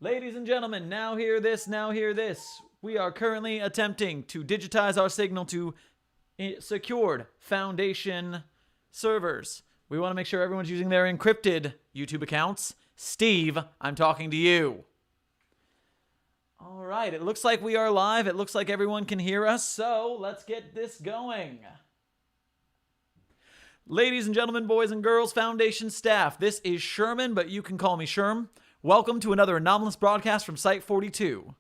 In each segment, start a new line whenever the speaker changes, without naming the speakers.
Ladies and gentlemen, now hear this, now hear this. We are currently attempting to digitize our signal to secured Foundation servers. We want to make sure everyone's using their encrypted YouTube accounts. Steve, I'm talking to you. All right, it looks like we are live. It looks like everyone can hear us, so let's get this going. Ladies and gentlemen, boys and girls, Foundation staff, this is Sherman, but you can call me Sherm. Welcome to another Anomalous Broadcast from Site-42.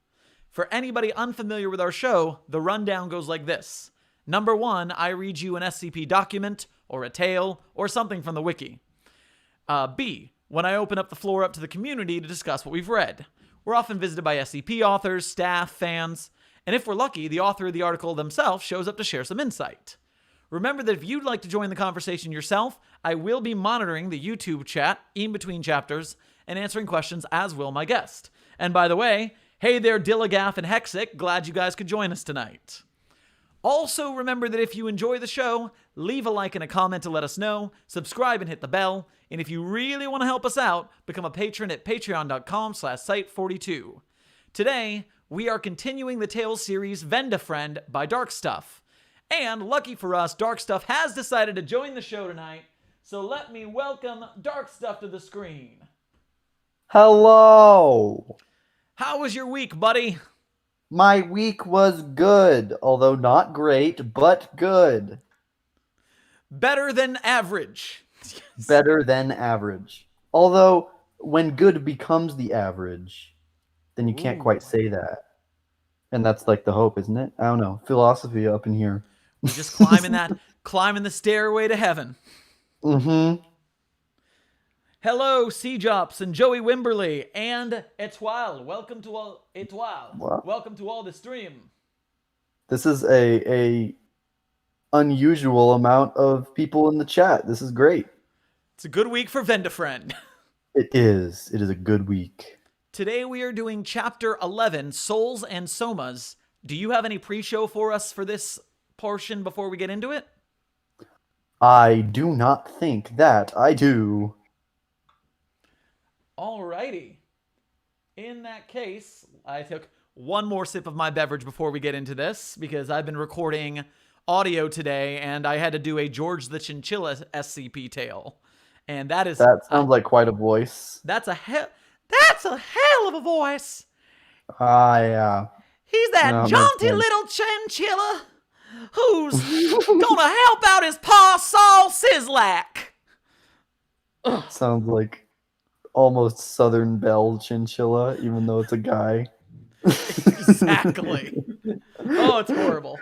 For anybody unfamiliar with our show, the rundown goes like this. Number 1, I read you an SCP document, or a tale, or something from the wiki. B, when I open up the floor up to the community to discuss what we've read. We're often visited by SCP authors, staff, fans, and if we're lucky, the author of the article themselves shows up to share some insight. Remember that if you'd like to join the conversation yourself, I will be monitoring the YouTube chat in between chapters and answering questions, as will my guest. And by the way, hey there, Dillagaff and Hexic, glad you guys could join us tonight. Also, remember that if you enjoy the show, leave a like and a comment to let us know, subscribe and hit the bell, and if you really want to help us out, become a patron at patreon.com/site42. Today, we are continuing the Tales series Vend-a-Friend by Darkstuff. And lucky for us, Darkstuff has decided to join the show tonight, so let me welcome Darkstuff to the screen.
Hello!
How was your week, buddy?
My week was good, although not great, but good.
Better than average.
Better than average. Although, when good becomes the average, then you can't quite say that. And that's like the hope, isn't it? I don't know. Philosophy up in here.
We're just climbing the stairway to heaven.
Mm-hmm.
Hello, C-Jops and Joey Wimberly and Etoile. Welcome to all Etoile.
What?
Welcome to all the stream.
This is a unusual amount of people in the chat. This is great.
It's a good week for Vend-a-Friend.
It is. It is a good week.
Today we are doing Chapter 11, Souls and Somas. Do you have any pre-show for us for this portion before we get into it?
I do not think that I do.
Alrighty. In that case, I took one more sip of my beverage before we get into this, because I've been recording audio today, and I had to do a George the Chinchilla SCP tale. And that
sounds like quite a voice.
That's a hell of a voice.
Yeah.
He's that jaunty little chinchilla who's gonna help out his pa Saul Sislak.
Sounds like almost Southern Belle Chinchilla, even though it's a guy.
Exactly. Oh, it's horrible.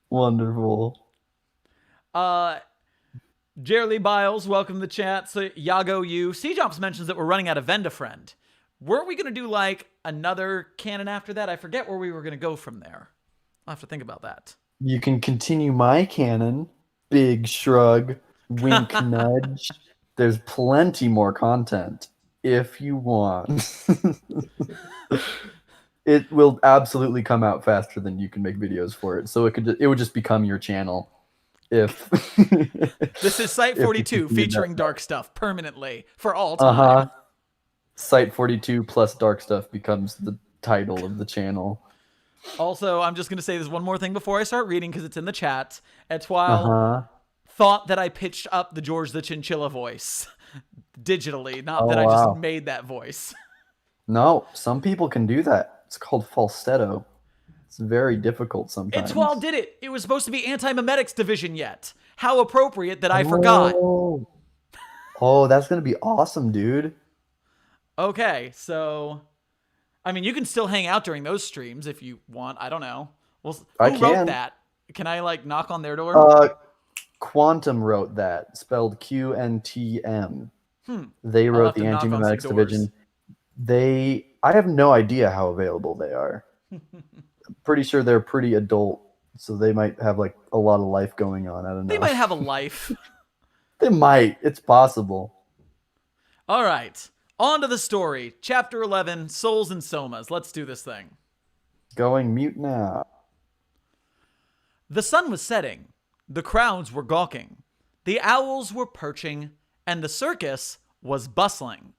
Wonderful.
Jerry Biles, welcome to the chat. So, Yago, you. C-Jumps mentions that we're running out of Vend-a-Friend. Weren't we going to do, like, another canon after that? I forget where we were going to go from there. I'll have to think about that.
You can continue my canon. Big shrug. Wink nudge. There's plenty more content if you want. It will absolutely come out faster than you can make videos for it. So it would just become your channel. If
this is Site-42 featuring Darkstuff permanently for all time.
Site-42 plus Darkstuff becomes the title of the channel.
Also, I'm just going to say this one more thing before I start reading because it's in the chat. Etoile thought that I pitched up the George the Chinchilla voice digitally, not that I just made that voice.
No, some people can do that. It's called falsetto. It's very difficult sometimes.
Etoile did it. It was supposed to be Anti-Memetics Division yet. How appropriate that I forgot.
Oh, that's going to be awesome, dude.
Okay, so... I mean, you can still hang out during those streams if you want. I don't know. Well, who wrote that? Can I, like, knock on their door?
Quantum wrote that. Spelled QNTM. They wrote the Anti-Memetics Division. I have no idea how available they are. Pretty sure they're pretty adult, so they might have like a lot of life going on. I don't know.
They might have a life.
They might. It's possible.
All right. On to the story. Chapter 11, Souls and Somas. Let's do this thing.
Going mute now.
The sun was setting. The crowds were gawking. The owls were perching, and the circus was bustling.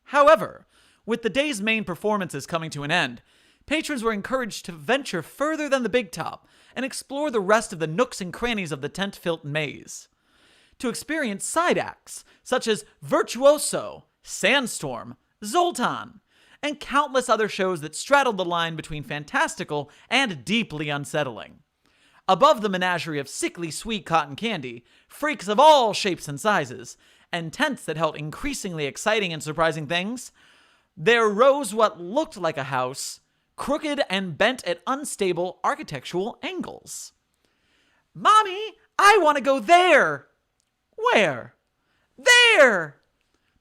However, With the day's main performances coming to an end, patrons were encouraged to venture further than the big top and explore the rest of the nooks and crannies of the tent-filled maze. To experience side acts such as Virtuoso, Sandstorm, Zoltan, and countless other shows that straddled the line between fantastical and deeply unsettling. Above the menagerie of sickly sweet cotton candy, freaks of all shapes and sizes, and tents that held increasingly exciting and surprising things, there rose what looked like a house, crooked and bent at unstable architectural angles. "Mommy, I want to go there!" "Where?" "There!"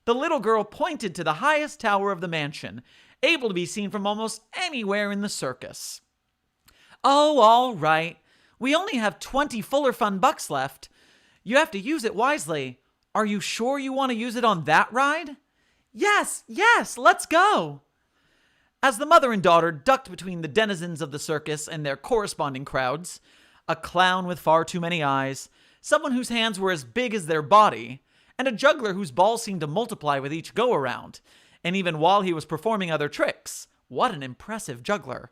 The little girl pointed to the highest tower of the mansion, able to be seen from almost anywhere in the circus. "Oh, all right. We only have 20 Fuller Fun bucks left. You have to use it wisely. Are you sure you want to use it on that ride?" Yes, let's go." As the mother and daughter ducked between the denizens of the circus and their corresponding crowds, a clown with far too many eyes, someone whose hands were as big as their body, and a juggler whose balls seemed to multiply with each go-around, and even while he was performing other tricks. What an impressive juggler.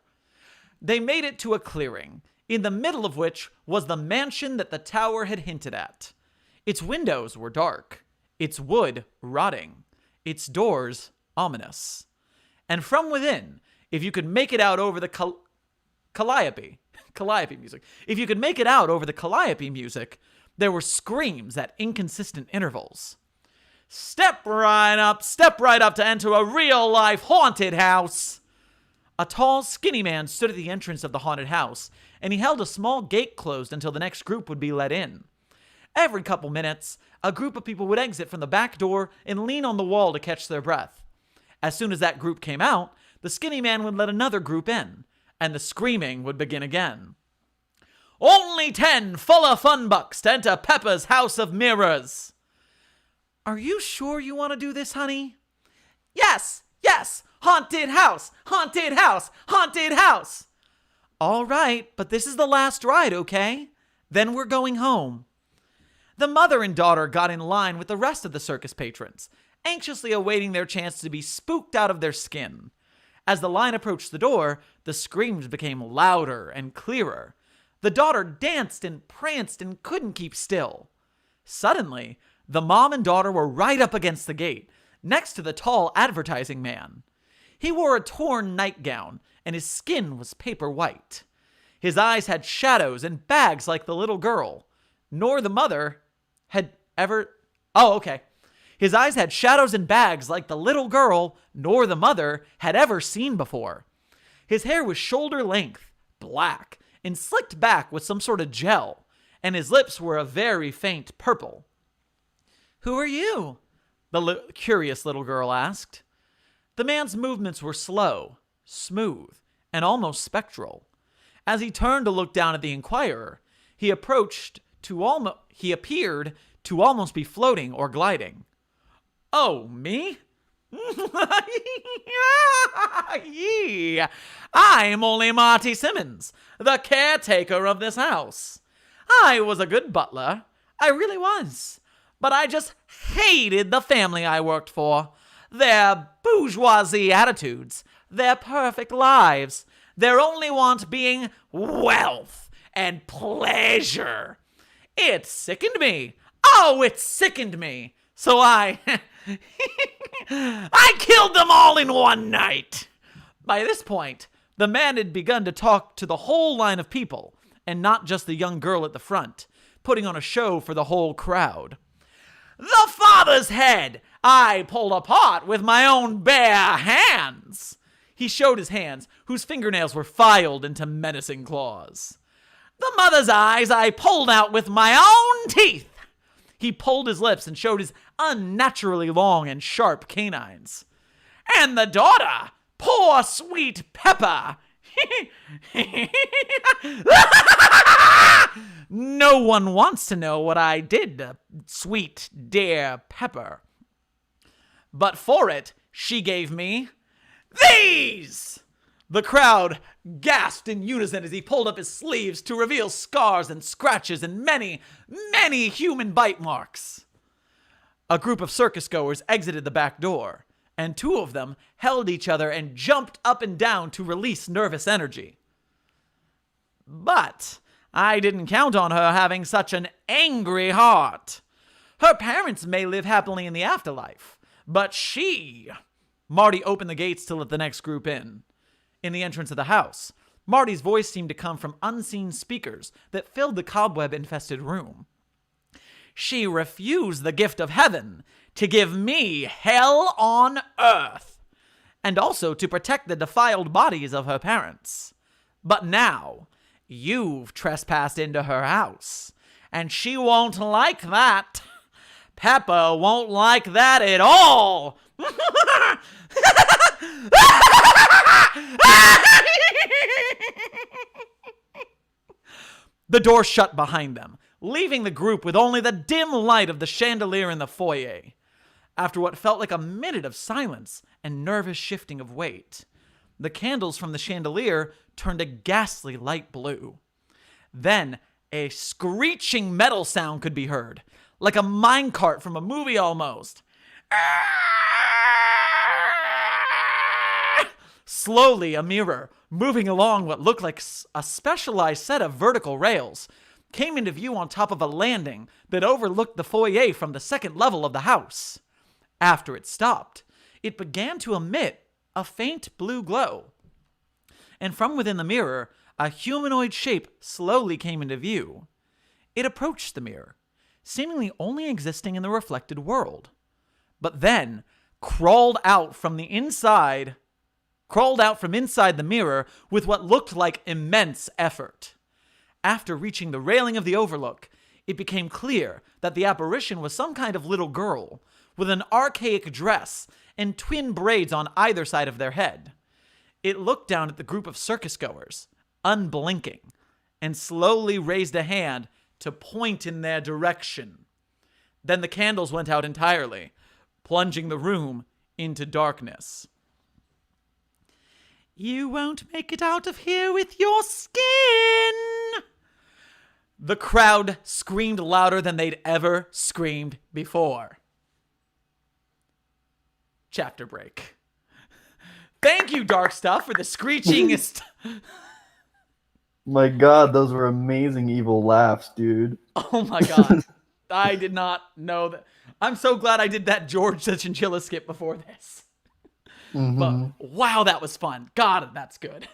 They made it to a clearing, in the middle of which was the mansion that the tower had hinted at. Its windows were dark, its wood rotting, its doors ominous. And from within, if you could make it out over the calliope music, there were screams at inconsistent intervals. Step right up to enter a real-life haunted house." A tall, skinny man stood at the entrance of the haunted house, and he held a small gate closed until the next group would be let in. Every couple minutes, a group of people would exit from the back door and lean on the wall to catch their breath. As soon as that group came out, the skinny man would let another group in, and the screaming would begin again. "Only 10 Fuller Fun bucks to enter Peppa's House of Mirrors." "Are you sure you want to do this, honey?" Yes, haunted house, haunted house, haunted house." "All right, but this is the last ride, okay? Then we're going home." The mother and daughter got in line with the rest of the circus patrons, anxiously awaiting their chance to be spooked out of their skin. As the line approached the door, the screams became louder and clearer. The daughter danced and pranced and couldn't keep still. Suddenly, the mom and daughter were right up against the gate, next to the tall advertising man. He wore a torn nightgown, and his skin was paper white. His eyes had shadows and bags like the little girl, nor the mother had ever... Oh, okay. His eyes had shadows and bags like the little girl, nor the mother, had ever seen before. His hair was shoulder length, black, and slicked back with some sort of gel, and his lips were a very faint purple. "Who are you?" the curious little girl asked. The man's movements were slow, smooth, and almost spectral. As he turned to look down at the inquirer, he appeared to almost be floating or gliding. "Oh, me? Yeah. I'm only Marty Simmons, the caretaker of this house. I was a good butler. I really was. But I just hated the family I worked for. Their bourgeoisie attitudes, their perfect lives, their only want being wealth and pleasure. It sickened me. Oh, it sickened me. So I killed them all in one night." By this point, the man had begun to talk to the whole line of people, and not just the young girl at the front, putting on a show for the whole crowd. "The father's head I pulled apart with my own bare hands." He showed his hands, whose fingernails were filed into menacing claws. "The mother's eyes I pulled out with my own teeth." He pulled his lips and showed his unnaturally long and sharp canines. "And the daughter, poor sweet Peppa." "No one wants to know what I did to sweet, dear Pepper. But for it, she gave me these." The crowd gasped in unison as he pulled up his sleeves to reveal scars and scratches and many, many human bite marks. A group of circus goers exited the back door, and two of them held each other and jumped up and down to release nervous energy. But I didn't count on her having such an angry heart. Her parents may live happily in the afterlife, but she... Marty opened the gates to let the next group in. In the entrance of the house, Marty's voice seemed to come from unseen speakers that filled the cobweb-infested room. She refused the gift of heaven to give me hell on earth, and also to protect the defiled bodies of her parents. But now, you've trespassed into her house, and she won't like that. Pepper won't like that at all. The door shut behind them, leaving the group with only the dim light of the chandelier in the foyer. After what felt like a minute of silence and nervous shifting of weight, the candles from the chandelier turned a ghastly light blue. Then a screeching metal sound could be heard, like a minecart from a movie almost. Slowly, a mirror, moving along what looked like a specialized set of vertical rails, came into view on top of a landing that overlooked the foyer from the second level of the house. After it stopped, it began to emit a faint blue glow. And from within the mirror, a humanoid shape slowly came into view. It approached the mirror, seemingly only existing in the reflected world, but then crawled out from inside the mirror with what looked like immense effort. After reaching the railing of the overlook, it became clear that the apparition was some kind of little girl with an archaic dress and twin braids on either side of their head. It looked down at the group of circus-goers, unblinking, and slowly raised a hand to point in their direction. Then the candles went out entirely, plunging the room into darkness. "You won't make it out of here with your skin!" The crowd screamed louder than they'd ever screamed before. Chapter break. Thank you, Darkstuff, for the screechingest.
My God, those were amazing evil laughs, dude.
Oh my God. I did not know that. I'm so glad I did that George the Chinchilla skip before this.
Mm-hmm.
But wow, that was fun. God, that's good.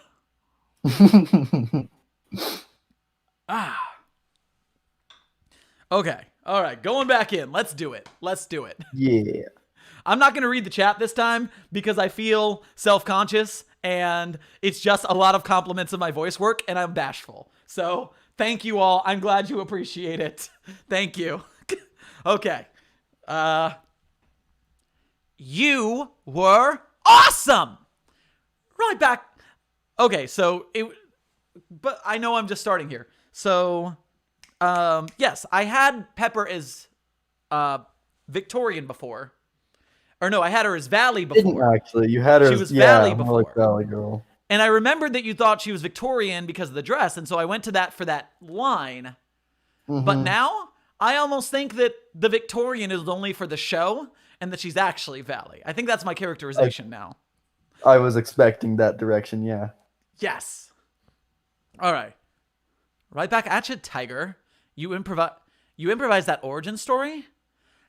Okay. All right. Going back in. Let's do it.
Yeah.
I'm not going to read the chat this time because I feel self-conscious and it's just a lot of compliments of my voice work and I'm bashful. So thank you all. I'm glad you appreciate it. Thank you. Okay. You were awesome. Right back. Okay. But I know I'm just starting here. So, yes, I had Pepper as, Victorian before. Or no, I had her as Valley before.
Didn't actually. You had her.
She was Valley before.
More like Valley Girl.
And I remembered that you thought she was Victorian because of the dress, and so I went to that for that line. Mm-hmm. But now I almost think that the Victorian is only for the show, and that she's actually Valley. I think that's my characterization now.
I was expecting that direction. Yeah.
Yes. All right. Right back at you, Tiger. You improvised that origin story?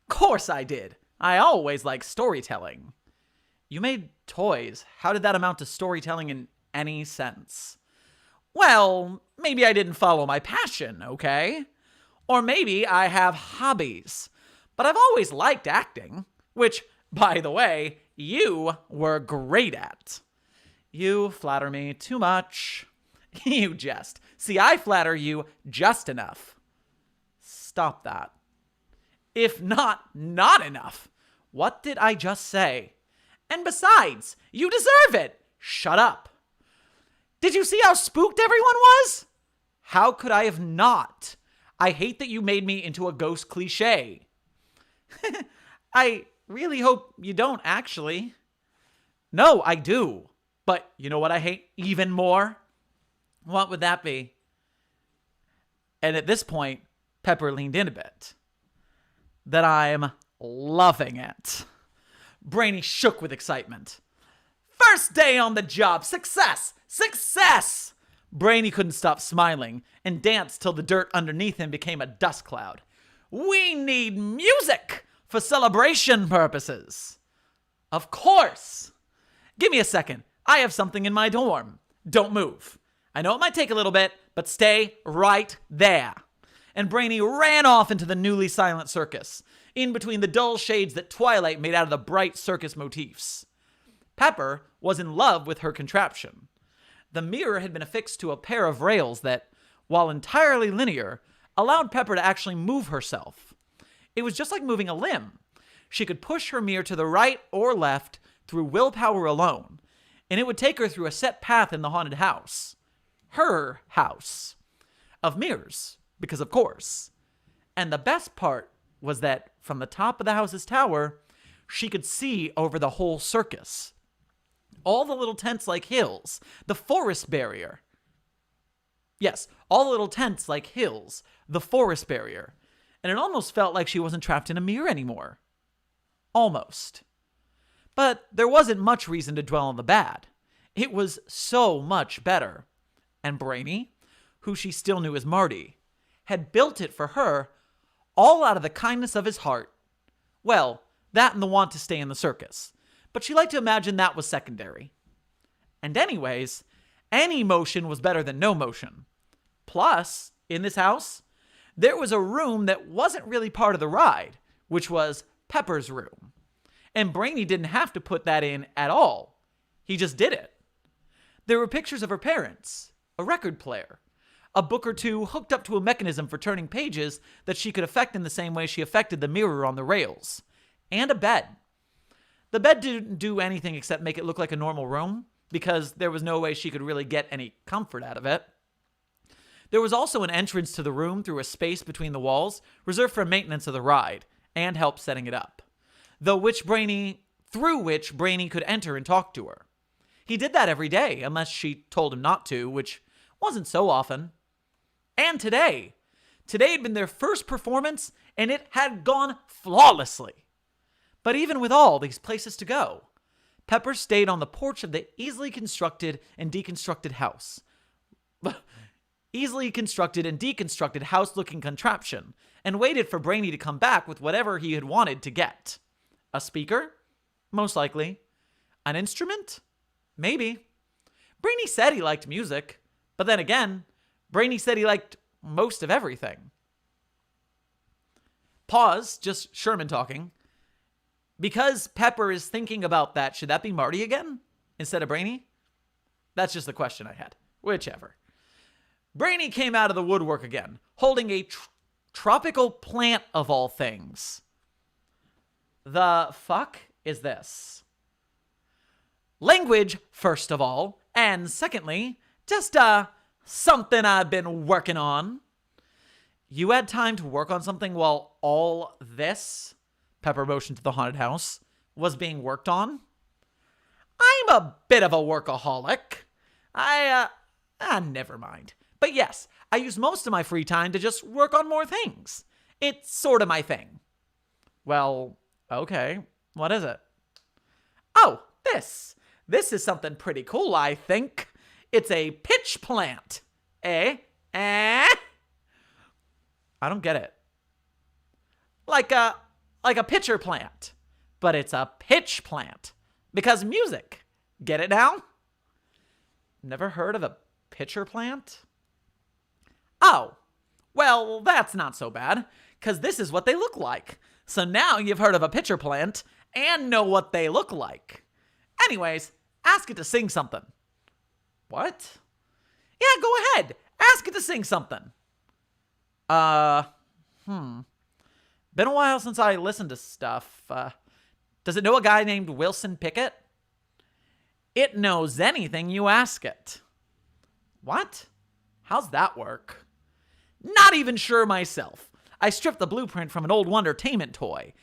Course I did. I always like storytelling. You made toys. How did that amount to storytelling in any sense? Well, maybe I didn't follow my passion, okay? Or maybe I have hobbies. But I've always liked acting, which, by the way, you were great at. You flatter me too much. You jest. See, I flatter you just enough. Stop that. If not enough. What did I just say? And besides, you deserve it. Shut up. Did you see how spooked everyone was? How could I have not? I hate that you made me into a ghost cliche. I really hope you don't, actually. No, I do. But you know what I hate even more? What would that be? And at this point, Pepper leaned in a bit. That I'm loving it. Brainy shook with excitement. First day on the job! Success! Success! Brainy couldn't stop smiling and danced till the dirt underneath him became a dust cloud. We need music for celebration purposes. Of course. Give me a second. I have something in my dorm. Don't move. I know it might take a little bit, but stay right there. And Brainy ran off into the newly silent circus, in between the dull shades that twilight made out of the bright circus motifs. Pepper was in love with her contraption. The mirror had been affixed to a pair of rails that, while entirely linear, allowed Pepper to actually move herself. It was just like moving a limb. She could push her mirror to the right or left through willpower alone, and it would take her through a set path in the haunted house. Her house. Of mirrors, because of course. And the best part was that from the top of the house's tower, she could see over the whole circus. All the little tents like hills, the forest barrier. Yes, all the little tents like hills, the forest barrier. And it almost felt like she wasn't trapped in a mirror anymore. Almost. But there wasn't much reason to dwell on the bad. It was so much better. And Brainy, who she still knew as Marty, had built it for her all out of the kindness of his heart. Well, that and the want to stay in the circus. But she liked to imagine that was secondary. And anyways, any motion was better than no motion. Plus, in this house, there was a room that wasn't really part of the ride, which was Pepper's room. And Brainy didn't have to put that in at all. He just did it. There were pictures of her parents, a record player, a book or two hooked up to a mechanism for turning pages that she could affect in the same way she affected the mirror on the rails, and a bed. The bed didn't do anything except make it look like a normal room, because there was no way she could really get any comfort out of it. There was also an entrance to the room through a space between the walls, reserved for maintenance of the ride, and help setting it up, through which Brainy could enter and talk to her. He did that every day, unless she told him not to, which wasn't so often. And today had been their first performance, and it had gone flawlessly. But even with all these places to go, Pepper stayed on the porch of the easily constructed and deconstructed house-looking contraption, and waited for Brainy to come back with whatever he had wanted to get. A speaker? Most likely. An instrument? Maybe. Brainy said he liked music, but then again, Brainy said he liked most of everything. Pause, just Sherman talking. Because Pepper is thinking about that, should that be Marty again instead of Brainy? That's just the question I had. Whichever. Brainy came out of the woodwork again, holding a tropical plant of all things. The fuck is this? Language, first of all, and secondly, just something I've been working on. You had time to work on something while all this, Pepper motioned to the haunted house, was being worked on? I'm a bit of a workaholic. Never mind. But yes, I use most of my free time to just work on more things. It's sort of my thing. Well, okay. What is it? Oh, this. This is something pretty cool, I think. It's a pitch plant. Eh? I don't get it. Like a pitcher plant. But it's a pitch plant. Because music. Get it now? Never heard of a pitcher plant? Oh, well, that's not so bad, because this is what they look like. So now you've heard of a pitcher plant and know what they look like. Anyways, ask it to sing something. What? Yeah, go ahead. Ask it to sing something. Been a while since I listened to stuff. Does it know a guy named Wilson Pickett? It knows anything you ask it. What? How's that work? Not even sure myself. I stripped the blueprint from an old Wondertainment toy.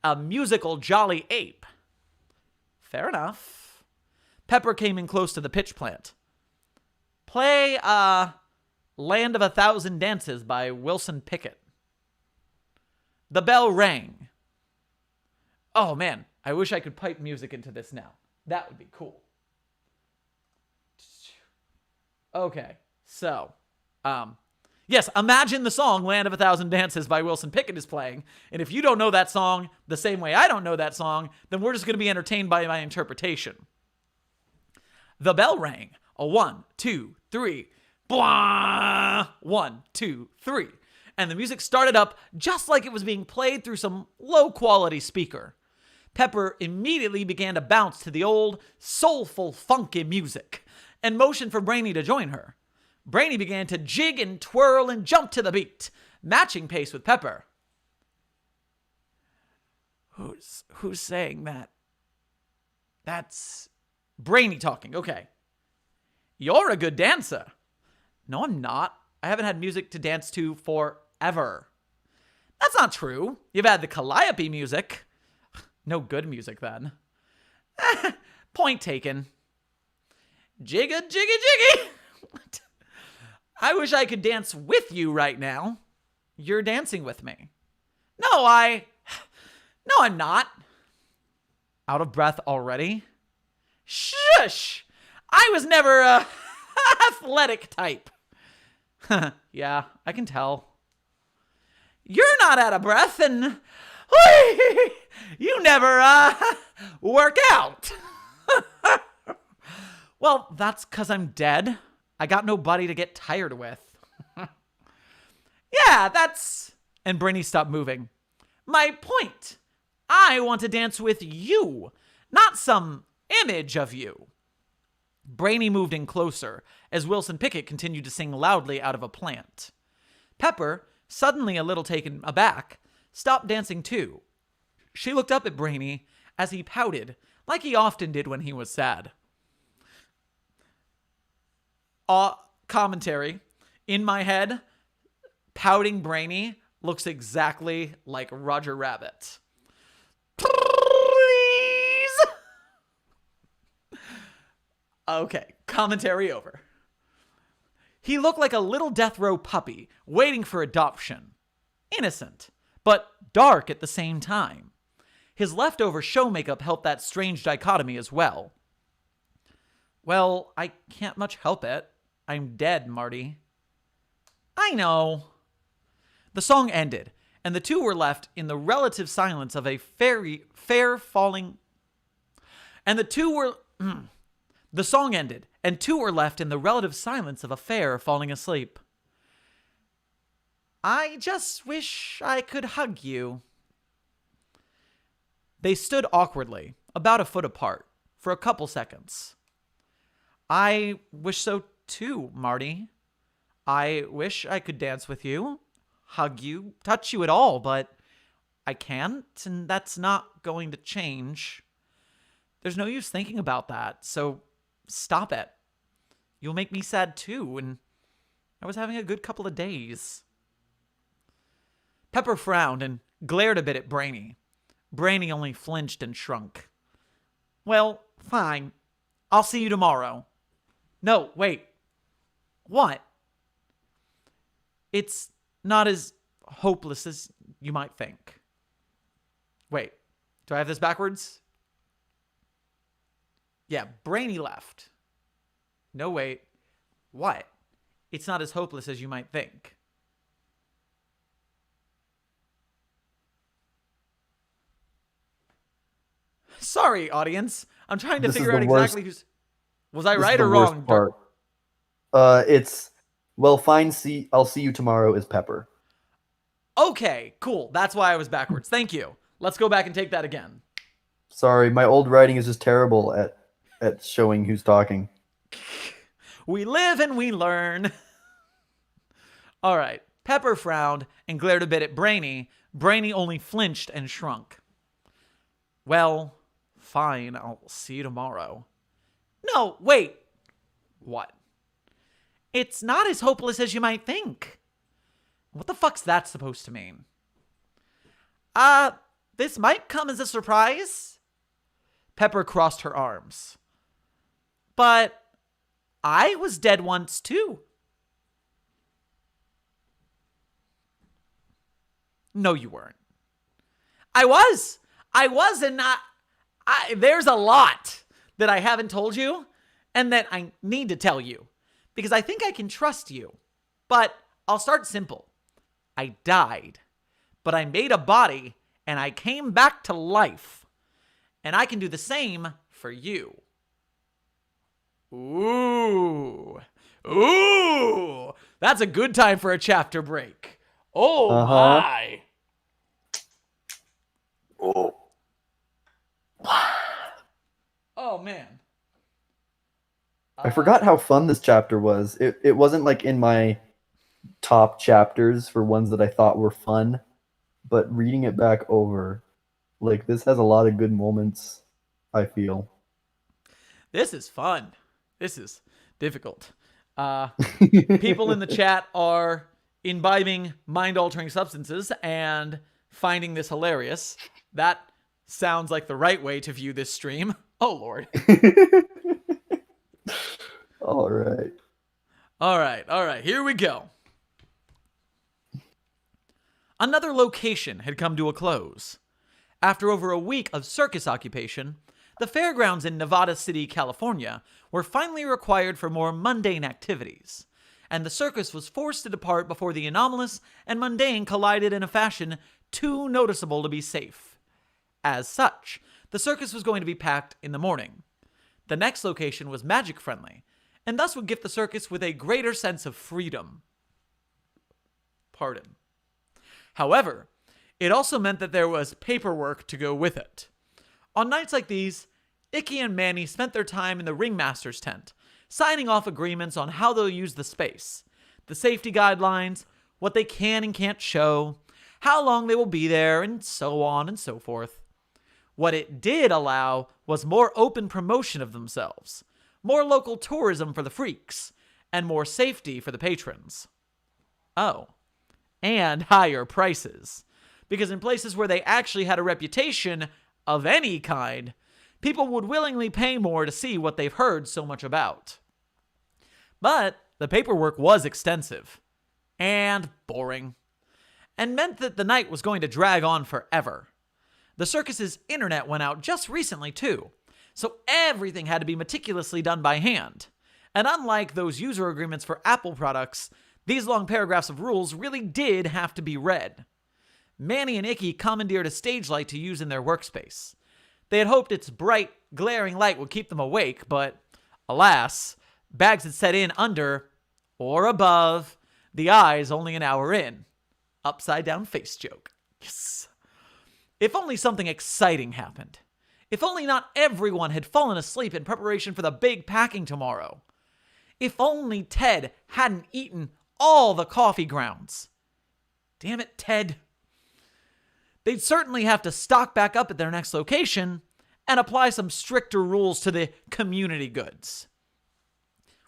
A musical jolly ape. Fair enough. Pepper came in close to the pitch plant. Play, Land of a Thousand Dances by Wilson Pickett. The bell rang. Oh man, I wish I could pipe music into this now. That would be cool. Okay, so, yes, imagine the song Land of a Thousand Dances by Wilson Pickett is playing. And if you don't know that song the same way I don't know that song, then we're just going to be entertained by my interpretation. The bell rang. A 1, 2, 3. Blah! 1, 2, 3. And the music started up just like it was being played through some low-quality speaker. Pepper immediately began to bounce to the old, soulful, funky music and motioned for Brainy to join her. Brainy began to jig and twirl and jump to the beat, matching pace with Pepper. Who's saying that? That's Brainy talking, okay. You're a good dancer. No, I'm not. I haven't had music to dance to forever. That's not true. You've had the Calliope music. No good music, then. Point taken. Jigga, jiggy, jiggy. I wish I could dance with you right now. You're dancing with me. No, I'm not. Out of breath already? Shush! I was never a athletic type. Yeah, I can tell. You're not out of breath, and you never work out. Well, that's because I'm dead. I got nobody to get tired with. Yeah, that's... And Brainy stopped moving. My point. I want to dance with you, not some image of you. Brainy moved in closer as Wilson Pickett continued to sing loudly out of a plant. Pepper, suddenly a little taken aback, stopped dancing too. She looked up at Brainy as he pouted, like he often did when he was sad. Commentary. In my head, pouting Brainy looks exactly like Roger Rabbit. Please! Okay, commentary over. He looked like a little death row puppy waiting for adoption. Innocent, but dark at the same time. His leftover show makeup helped that strange dichotomy as well. Well, I can't much help it. I'm dead, Marty. I know. The song ended, and the two were left in the relative silence of a fair falling... And the two were... The song ended, and two were left in the relative silence of a fair falling asleep. I just wish I could hug you. They stood awkwardly, about a foot apart, for a couple seconds. I wish so too, Marty. I wish I could dance with you, hug you, touch you at all, but I can't, and that's not going to change. There's no use thinking about that, so stop it. You'll make me sad too, and I was having a good couple of days. Pepper frowned and glared a bit at Brainy. Brainy only flinched and shrunk. Well, fine. I'll see you tomorrow. No, wait. What? It's not as hopeless as you might think. Wait, do I have this backwards? Yeah, Brainy left. No, wait. What? It's not as hopeless as you might think. Sorry, audience. I'm trying to figure out exactly who's... Was I right or wrong?
Part. It's... Well, fine, I'll see you tomorrow is Pepper.
Okay, cool. That's why I was backwards. Thank you. Let's go back and take that again.
Sorry, my old writing is just terrible at showing who's talking.
We live and we learn. All right. Pepper frowned and glared a bit at Brainy. Brainy only flinched and shrunk. Well, fine. I'll see you tomorrow. No, wait. What? It's not as hopeless as you might think. What the fuck's that supposed to mean? This might come as a surprise. Pepper crossed her arms. But I was dead once too. No, you weren't. I was, and There's a lot that I haven't told you and that I need to tell you because I think I can trust you. But I'll start simple. I died, but I made a body and I came back to life. And I can do the same for you. Ooh. Ooh. That's a good time for a chapter break. Oh, my.
Oh.
Oh, man.
I forgot how fun this chapter was. It wasn't like in my top chapters for ones that I thought were fun, but reading it back over, like, this has a lot of good moments, I feel.
This is fun. This is difficult. People in the chat are imbibing mind-altering substances and finding this hilarious. That sounds like the right way to view this stream. Oh, Lord.
All right.
Here we go. Another location had come to a close. After over a week of circus occupation, the fairgrounds in Nevada City, California, were finally required for more mundane activities, and the circus was forced to depart before the anomalous and mundane collided in a fashion too noticeable to be safe. As such, the circus was going to be packed in the morning. The next location was magic-friendly, and thus would gift the circus with a greater sense of freedom. Pardon. However, it also meant that there was paperwork to go with it. On nights like these, Icky and Manny spent their time in the ringmaster's tent, signing off agreements on how they'll use the space, the safety guidelines, what they can and can't show, how long they will be there, and so on and so forth. What it did allow was more open promotion of themselves, more local tourism for the freaks, and more safety for the patrons. Oh, and higher prices. Because in places where they actually had a reputation of any kind, people would willingly pay more to see what they've heard so much about. But the paperwork was extensive and boring, and meant that the night was going to drag on forever. The circus's internet went out just recently too, so everything had to be meticulously done by hand. And unlike those user agreements for Apple products, these long paragraphs of rules really did have to be read. Manny and Icky commandeered a stage light to use in their workspace. They had hoped its bright, glaring light would keep them awake, but alas, bags had set in under, or above, the eyes only an hour in. Upside down face joke. Yes. If only something exciting happened. If only not everyone had fallen asleep in preparation for the big packing tomorrow. If only Ted hadn't eaten all the coffee grounds. Damn it, Ted. They'd certainly have to stock back up at their next location and apply some stricter rules to the community goods.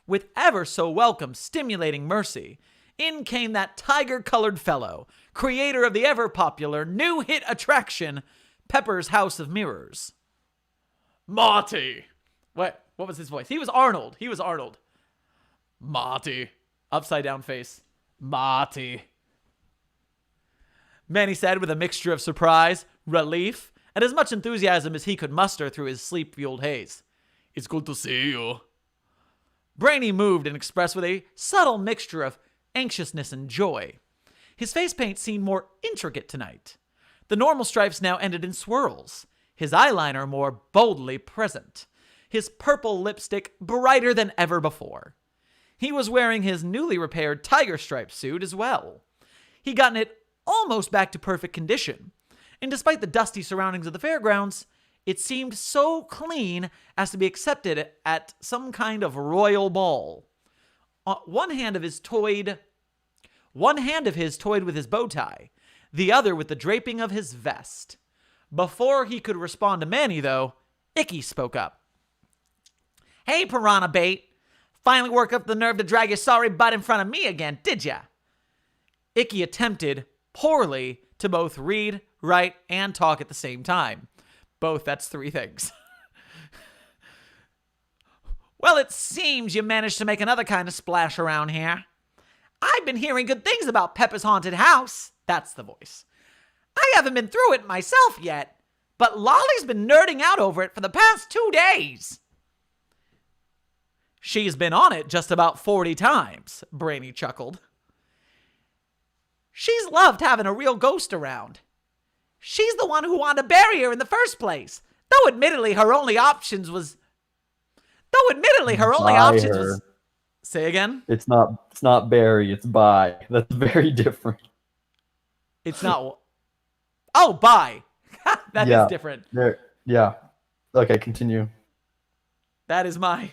With ever so welcome stimulating mercy, in came that tiger-colored fellow, creator of the ever-popular new hit attraction, Pepper's House of Mirrors. Marty! What was his voice? He was Arnold. Marty. Upside down face. Marty. Manny said with a mixture of surprise, relief, and as much enthusiasm as he could muster through his sleep-fueled haze. It's good to see you. Brainy moved and expressed with a subtle mixture of anxiousness and joy. His face paint seemed more intricate tonight. The normal stripes now ended in swirls, his eyeliner more boldly present, his purple lipstick brighter than ever before. He was wearing his newly repaired tiger stripe suit as well. He'd gotten it almost back to perfect condition, and despite the dusty surroundings of the fairgrounds, it seemed so clean as to be accepted at some kind of royal ball. One hand of his toyed with his bow tie, the other with the draping of his vest. Before he could respond to Manny, though, Icky spoke up. Hey, Piranha Bait. Finally work up the nerve to drag your sorry butt in front of me again, did ya? Icky attempted, poorly, to both read, write, and talk at the same time. Both, that's 3 things. Well, it seems you managed to make another kind of splash around here. I've been hearing good things about Pepper's haunted house. That's the voice. I haven't been through it myself yet, but Lolly's been nerding out over it for the past 2 days. She's been on it just about 40 times, Brainy chuckled. She's loved having a real ghost around. She's the one who wanted to bury her in the first place, though admittedly her only options was... Say again?
It's not bury, it's buy. That's very different.
It's not... Oh, buy. That is different.
Yeah. Okay, continue.
That is my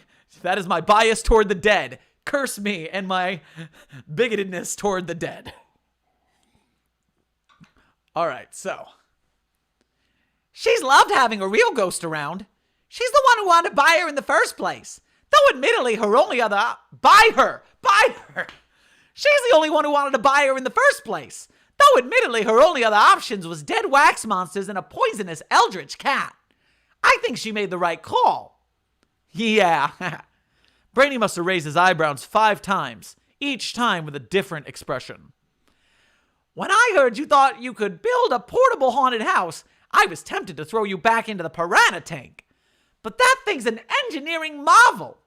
bias toward the dead. Curse me and my bigotedness toward the dead. All right, so. She's loved having a real ghost around. She's the one who wanted to buy her in the first place. Though admittedly her only other... Buy her! She's the only one who wanted to buy her in the first place. Though admittedly her only other options was dead wax monsters and a poisonous eldritch cat. I think she made the right call. Yeah. Brainy must have raised his eyebrows 5 times, each time with a different expression. When I heard you thought you could build a portable haunted house, I was tempted to throw you back into the piranha tank. But that thing's an engineering marvel.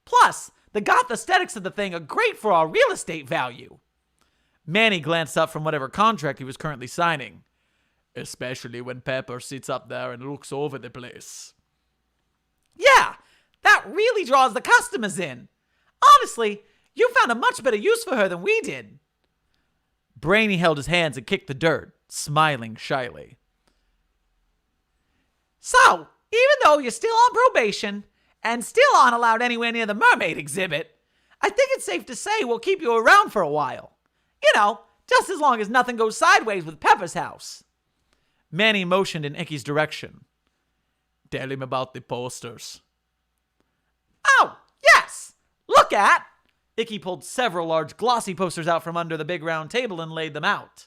Plus, the goth aesthetics of the thing are great for our real estate value. Manny glanced up from whatever contract he was currently signing. Especially when Pepper sits up there and looks over the place. Yeah, that really draws the customers in. Honestly, you found a much better use for her than we did. Brainy held his hands and kicked the dirt, smiling shyly. So, even though you're still on probation and still aren't allowed anywhere near the mermaid exhibit, I think it's safe to say we'll keep you around for a while. You know, just as long as nothing goes sideways with Pepper's house. Manny motioned in Icky's direction. Tell him about the posters. Oh, yes! Look at! Icky pulled several large glossy posters out from under the big round table and laid them out.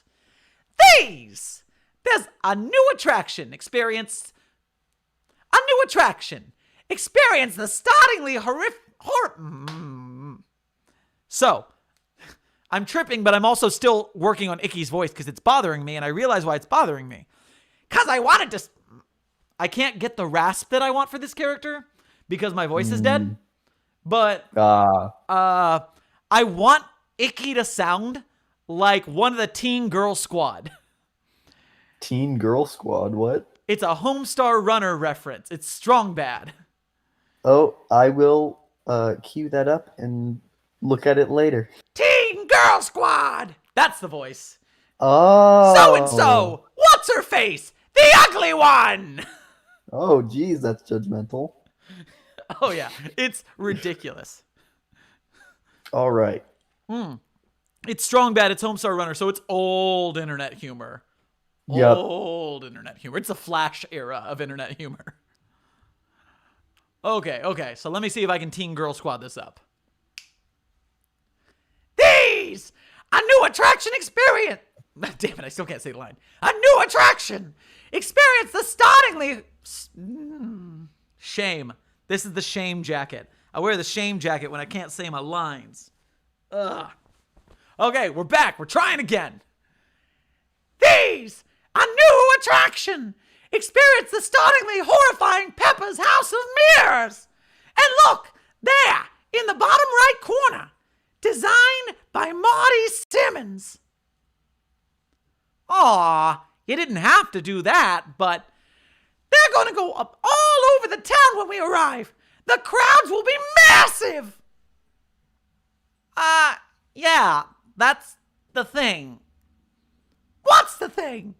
These! There's a new attraction. Experience the startlingly So, I'm tripping, but I'm also still working on Icky's voice because it's bothering me, and I realize why it's bothering me. Because I can't get the rasp that I want for this character because my voice is dead. But I want Icky to sound like one of the Teen Girl Squad.
Teen Girl Squad, what?
It's a Homestar Runner reference. It's Strong Bad.
Oh, I will cue that up and look at it later.
Teen Girl Squad! That's the voice.
Oh.
So-and-so! What's her face? The ugly one!
Oh, geez, that's judgmental.
Oh, yeah. It's ridiculous.
All right.
It's Strong Bad. It's Homestar Runner, so it's old internet humor.
Yep.
Old internet humor. It's the Flash era of internet humor. Okay. So let me see if I can Teen Girl Squad this up. These! A new attraction experience! Damn it, I still can't say the line. A new attraction! Experience the startlingly... Shame. This is the shame jacket. I wear the shame jacket when I can't say my lines. Ugh. Okay, we're back. We're trying again. These! A new attraction! Experience the startlingly horrifying Pepper's House of Mirrors! And look! There! In the bottom right corner! Designed by Marty Simmons. Aw, you didn't have to do that, but they're going to go up all over the town when we arrive. The crowds will be massive. Yeah, that's the thing. What's the thing?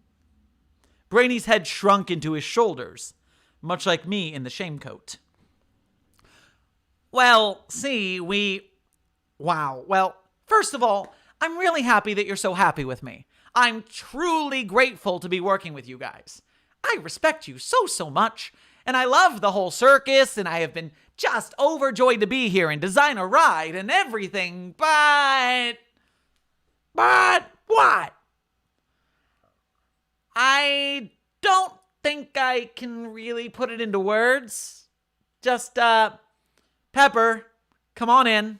Brainy's head shrunk into his shoulders, much like me in the shame coat. Well, see, Wow. Well, first of all, I'm really happy that you're so happy with me. I'm truly grateful to be working with you guys. I respect you so much, and I love the whole circus, and I have been just overjoyed to be here and design a ride and everything, but what? I don't think I can really put it into words. Just, Pepper, come on in.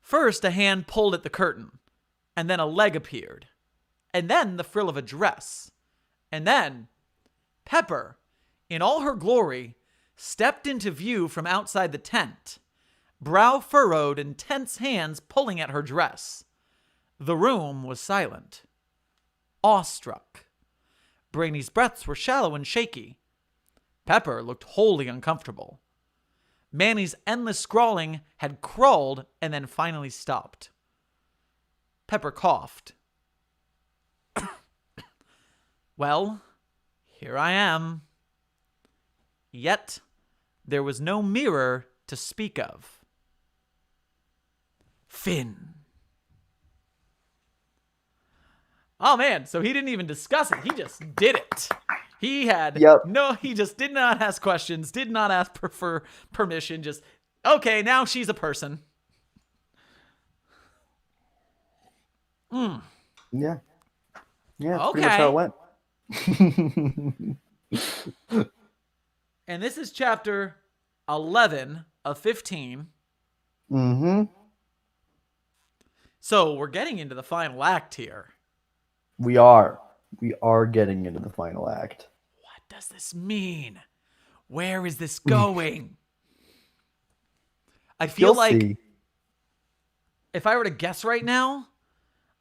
First, a hand pulled at the curtain, and then a leg appeared, and then the frill of a dress, and then Pepper, in all her glory, stepped into view from outside the tent, brow furrowed and tense hands pulling at her dress. The room was silent. Awestruck. Brainy's breaths were shallow and shaky. Pepper looked wholly uncomfortable. Manny's endless scrawling had crawled and then finally stopped. Pepper coughed. Well, here I am. Yet, there was no mirror to speak of. Finn. Oh man, so he didn't even discuss it. He just did it. He just did not ask questions, did not ask for permission, just, okay, now she's a person.
Yeah. Yeah, that's
Okay.
pretty much how it went.
And this is chapter 11 of 15.
Mm-hmm.
So we're getting into the final act here.
We are getting into the final act.
What does this mean? Where is this going? I feel like if I were to guess right now,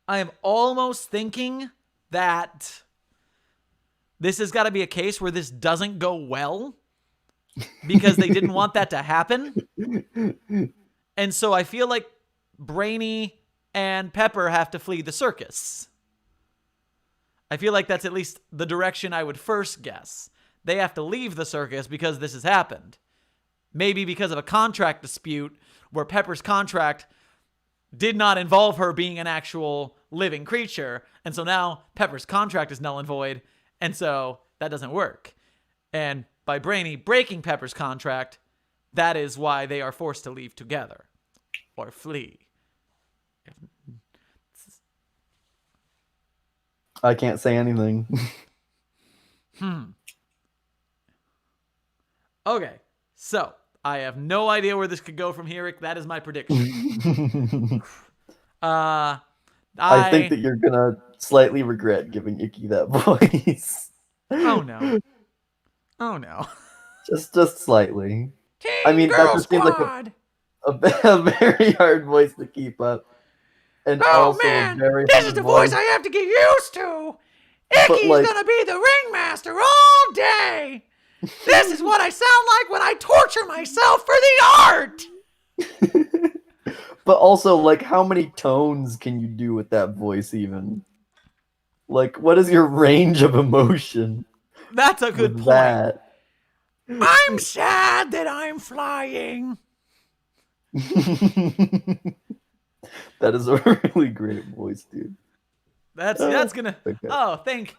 I am almost thinking that this has got to be a case where this doesn't go well because they didn't want that to happen. And so I feel like Brainy and Pepper have to flee the circus. I feel like that's at least the direction I would first guess. They have to leave the circus because this has happened. Maybe because of a contract dispute where Pepper's contract did not involve her being an actual living creature. And so now Pepper's contract is null and void. And so that doesn't work. And by Brainy breaking Pepper's contract, that is why they are forced to leave together. Or flee.
I can't say anything.
Okay, so I have no idea where this could go from here. That is my prediction.
I think that you're gonna slightly regret giving Icky that voice.
Oh no! Oh no!
Just slightly.
Teen
I mean,
Girl
that just seems
Squad!
like a very hard voice to keep up. And also
man,
very
this is the voice I have to get used to. Icky's gonna be the ringmaster all day. This is what I sound like when I torture myself for the art.
But also, like, how many tones can you do with that voice even? Like, what is your range of emotion?
That's a good point.
That?
I'm sad that I'm flying.
That is a really great voice, dude.
That's gonna. Okay. Oh, thank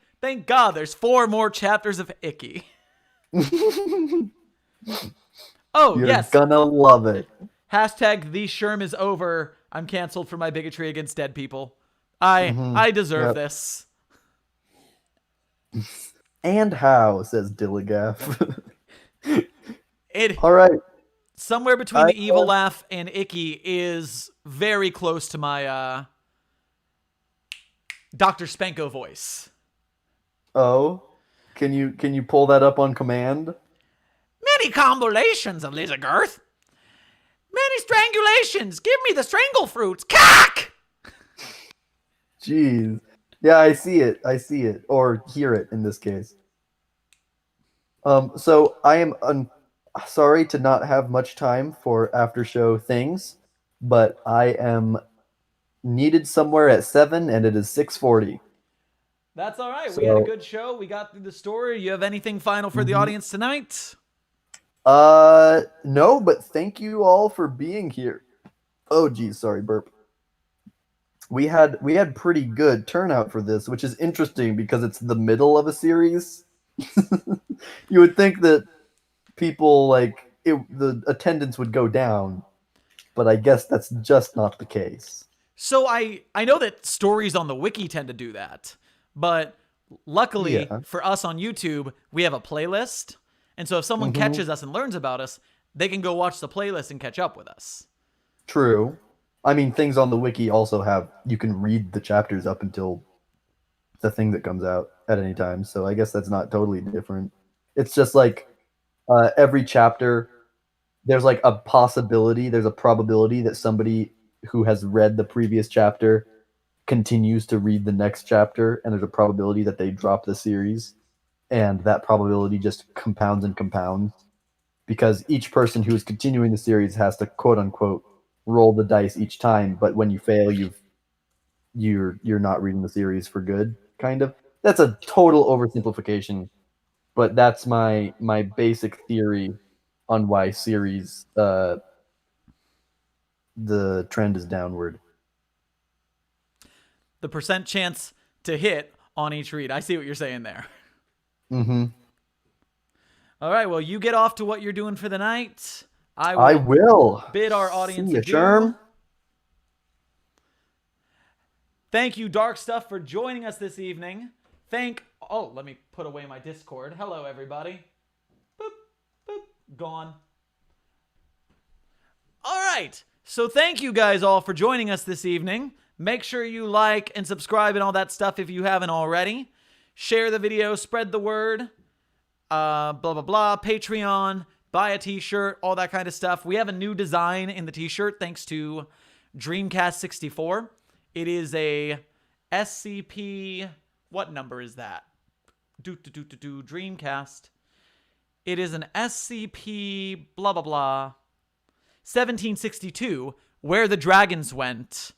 God. There's 4 more chapters of Icky. Oh,
You're gonna love it.
Hashtag TheeSherm is over. I'm canceled for my bigotry against dead people. I deserve this.
And how, says Dilligaff.
All
right.
Somewhere between the evil laugh and Icky is very close to my Dr. Spanko voice.
Oh? Can you pull that up on command?
Many combinations of Lizagirth. Many strangulations. Give me the strangle fruits. Cock!
Jeez. Yeah, I see it. Or hear it in this case. So I am sorry to not have much time for after show things, but I am needed somewhere at 7 and it is 6:40.
That's all right. So, we had a good show. We got through the story. You have anything final for the audience tonight?
No, but thank you all for being here. Oh geez, sorry, burp. We had pretty good turnout for this, which is interesting because it's the middle of a series. You would think that people the attendance would go down, but I guess that's just not the case.
So I know that stories on the wiki tend to do that, but luckily for us on YouTube, we have a playlist. And so if someone catches us and learns about us, they can go watch the playlist and catch up with us.
True. I mean, things on the wiki also you can read the chapters up until the thing that comes out at any time. So I guess that's not totally different. It's just like every chapter, there's like a possibility, there's a probability that somebody who has read the previous chapter continues to read the next chapter, and there's a probability that they drop the series, and that probability just compounds and compounds because each person who is continuing the series has to quote unquote roll the dice each time, but when you fail, you're not reading the series for good, kind of. That's a total oversimplification, but that's my basic theory on why series the trend is downward.
The percent chance to hit on each read. I see what you're saying there.
Mm-hmm.
All right, well, you get off to what you're doing for the night.
I will
bid our audience adieu.
TheeSherm.
Thank you, Darkstuff, for joining us this evening. Let me put away my Discord. Hello, everybody. Boop, boop, gone. All right, so thank you guys all for joining us this evening. Make sure you like and subscribe and all that stuff if you haven't already. Share the video, spread the word, blah, blah, blah, Patreon, buy a t-shirt, all that kind of stuff. We have a new design in the t-shirt thanks to Dreamcast64. It is a SCP... What number is that? Dreamcast. It is an SCP... blah, blah, blah. 1762, Where the Dragons Went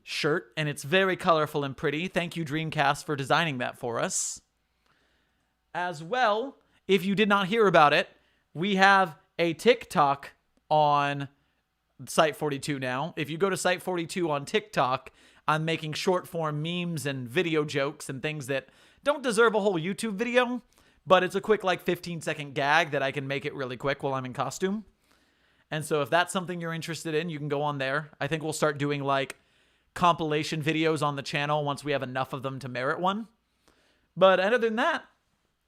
shirt, and it's very colorful and pretty. Thank you, Dreamcast, for designing that for us. As well, if you did not hear about it, we have a TikTok on Site-42 now. If you go to Site-42 on TikTok, I'm making short form memes and video jokes and things that don't deserve a whole YouTube video, but it's a quick like 15-second gag that I can make it really quick while I'm in costume. And so if that's something you're interested in, you can go on there. I think we'll start doing like compilation videos on the channel once we have enough of them to merit one. But other than that,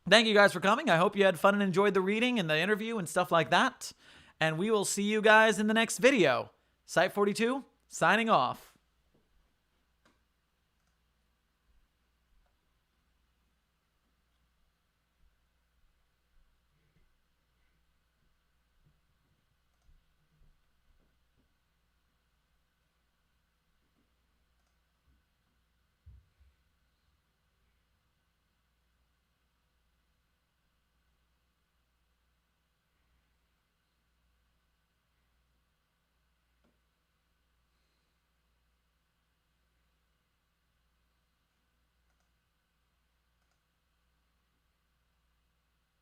thank you guys for coming. I hope you had fun and enjoyed the reading and the interview and stuff like that. And we will see you guys in the next video. Site-42, signing off.